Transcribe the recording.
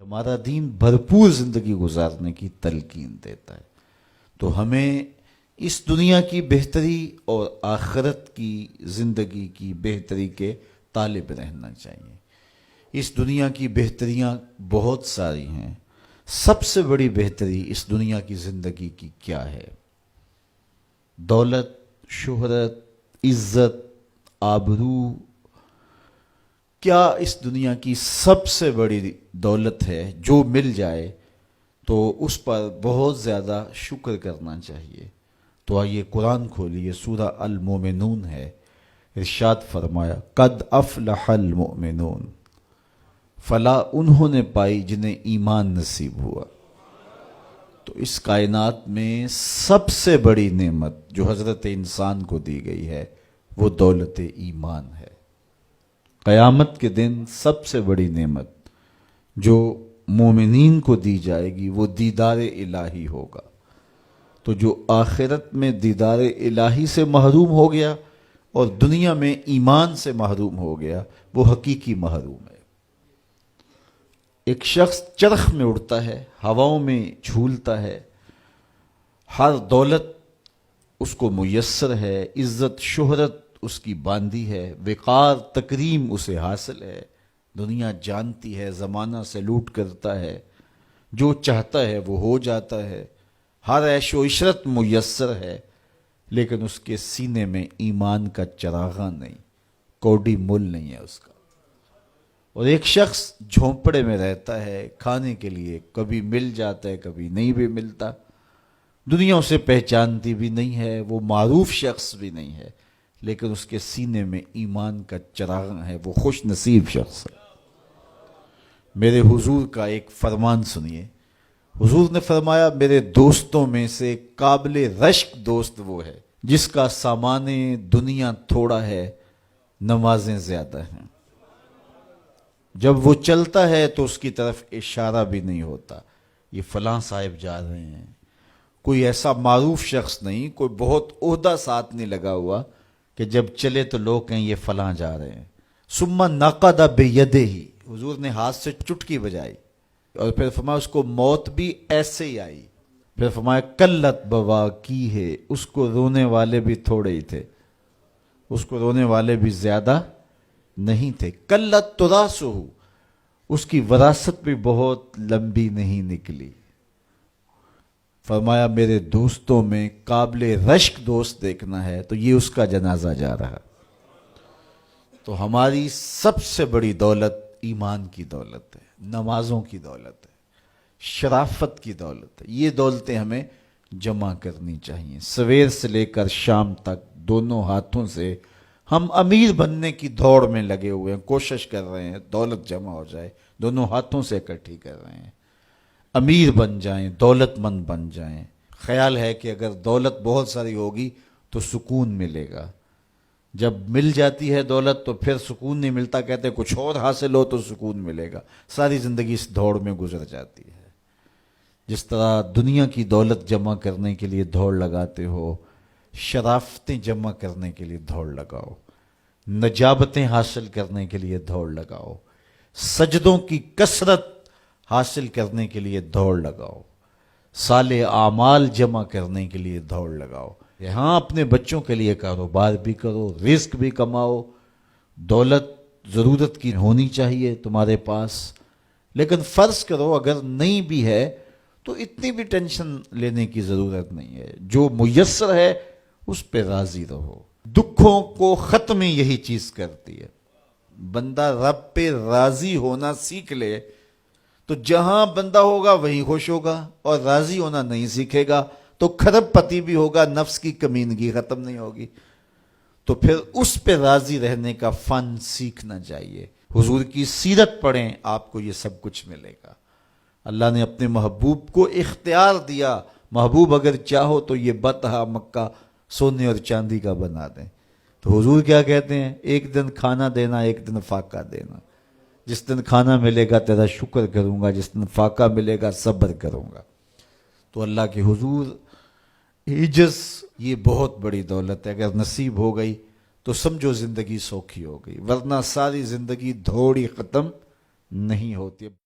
ہمارا دین بھرپور زندگی گزارنے کی تلقین دیتا ہے، تو ہمیں اس دنیا کی بہتری اور آخرت کی زندگی کی بہتری کے طالب رہنا چاہیے۔ اس دنیا کی بہتریاں بہت ساری ہیں، سب سے بڑی بہتری اس دنیا کی زندگی کی کیا ہے؟ دولت، شہرت، عزت، آبرو، کیا اس دنیا کی سب سے بڑی دولت ہے جو مل جائے تو اس پر بہت زیادہ شکر کرنا چاہیے؟ تو آئیے قرآن کھولیے، سورہ المومنون ہے، ارشاد فرمایا قد افلح المؤمنون، فلاح انہوں نے پائی جنہیں ایمان نصیب ہوا۔ تو اس کائنات میں سب سے بڑی نعمت جو حضرت انسان کو دی گئی ہے وہ دولت ایمان ہے۔ قیامت کے دن سب سے بڑی نعمت جو مومنین کو دی جائے گی وہ دیدار الہی ہوگا۔ تو جو آخرت میں دیدار الہی سے محروم ہو گیا اور دنیا میں ایمان سے محروم ہو گیا وہ حقیقی محروم ہے۔ ایک شخص چرخ میں اڑتا ہے، ہواؤں میں جھولتا ہے، ہر دولت اس کو میسر ہے، عزت شہرت اس کی باندھی ہے، وقار تکریم اسے حاصل ہے، دنیا جانتی ہے، زمانہ سلوٹ کرتا ہے، جو چاہتا ہے وہ ہو جاتا ہے، ہر عیش و عشرت میسر ہے، لیکن اس کے سینے میں ایمان کا چراغاں نہیں، کوڈی مل نہیں ہے اس کا۔ اور ایک شخص جھونپڑے میں رہتا ہے، کھانے کے لیے کبھی مل جاتا ہے کبھی نہیں بھی ملتا، دنیا اسے پہچانتی بھی نہیں ہے، وہ معروف شخص بھی نہیں ہے، لیکن اس کے سینے میں ایمان کا چراغ ہے، وہ خوش نصیب شخص ہے۔ میرے حضور کا ایک فرمان سنیے، حضور نے فرمایا میرے دوستوں میں سے قابل رشک دوست وہ ہے جس کا سامان دنیا تھوڑا ہے، نمازیں زیادہ ہیں۔ جب وہ چلتا ہے تو اس کی طرف اشارہ بھی نہیں ہوتا، یہ فلاں صاحب جا رہے ہیں، کوئی ایسا معروف شخص نہیں، کوئی بہت عہدہ ساتھ نہیں لگا ہوا کہ جب چلے تو لوگ کہیں یہ فلاں جا رہے ہیں۔ ثم نقد بیدہ، حضور نے ہاتھ سے چٹکی بجائی اور پھر فرمایا اس کو موت بھی ایسے ہی آئی، پھر فرمایا کلت بواکی ہے، اس کو رونے والے بھی تھوڑے ہی تھے، اس کو رونے والے بھی زیادہ نہیں تھے، کلت تراسہ، اس کی وراثت بھی بہت لمبی نہیں نکلی۔ فرمایا میرے دوستوں میں قابل رشک دوست دیکھنا ہے تو یہ اس کا جنازہ جا رہا۔ تو ہماری سب سے بڑی دولت ایمان کی دولت ہے، نمازوں کی دولت ہے، شرافت کی دولت ہے، یہ دولتیں ہمیں جمع کرنی چاہیے۔ سویر سے لے کر شام تک دونوں ہاتھوں سے ہم امیر بننے کی دوڑ میں لگے ہوئے ہیں، کوشش کر رہے ہیں دولت جمع ہو جائے، دونوں ہاتھوں سے اکٹھی کر رہے ہیں، امیر بن جائیں، دولت مند بن جائیں۔ خیال ہے کہ اگر دولت بہت ساری ہوگی تو سکون ملے گا، جب مل جاتی ہے دولت تو پھر سکون نہیں ملتا، کہتے کچھ اور حاصل ہو تو سکون ملے گا، ساری زندگی اس دوڑ میں گزر جاتی ہے۔ جس طرح دنیا کی دولت جمع کرنے کے لیے دوڑ لگاتے ہو، شرافتیں جمع کرنے کے لیے دوڑ لگاؤ، نجابتیں حاصل کرنے کے لیے دوڑ لگاؤ، سجدوں کی کثرت حاصل کرنے کے لیے دوڑ لگاؤ، صالح اعمال جمع کرنے کے لیے دوڑ لگاؤ۔ یہاں اپنے بچوں کے لیے کاروبار بھی کرو، رزق بھی کماؤ، دولت ضرورت کی ہونی چاہیے تمہارے پاس، لیکن فرض کرو اگر نہیں بھی ہے تو اتنی بھی ٹینشن لینے کی ضرورت نہیں ہے، جو میسر ہے اس پہ راضی رہو۔ دکھوں کو ختم یہی چیز کرتی ہے، بندہ رب پہ راضی ہونا سیکھ لے تو جہاں بندہ ہوگا وہیں خوش ہوگا، اور راضی ہونا نہیں سیکھے گا تو کھرب پتی بھی ہوگا، نفس کی کمینگی ختم نہیں ہوگی۔ تو پھر اس پہ راضی رہنے کا فن سیکھنا چاہیے، حضور کی سیرت پڑھیں، آپ کو یہ سب کچھ ملے گا۔ اللہ نے اپنے محبوب کو اختیار دیا، محبوب اگر چاہو تو یہ بطحہ مکہ سونے اور چاندی کا بنا دیں۔ تو حضور کیا کہتے ہیں؟ ایک دن کھانا دینا، ایک دن فاقہ دینا، جس دن کھانا ملے گا تیرا شکر کروں گا، جس دن فاقہ ملے گا صبر کروں گا۔ تو اللہ کے حضور عجز یہ بہت بڑی دولت ہے، اگر نصیب ہو گئی تو سمجھو زندگی سوکھی ہو گئی، ورنہ ساری زندگی دھوڑی ختم نہیں ہوتی۔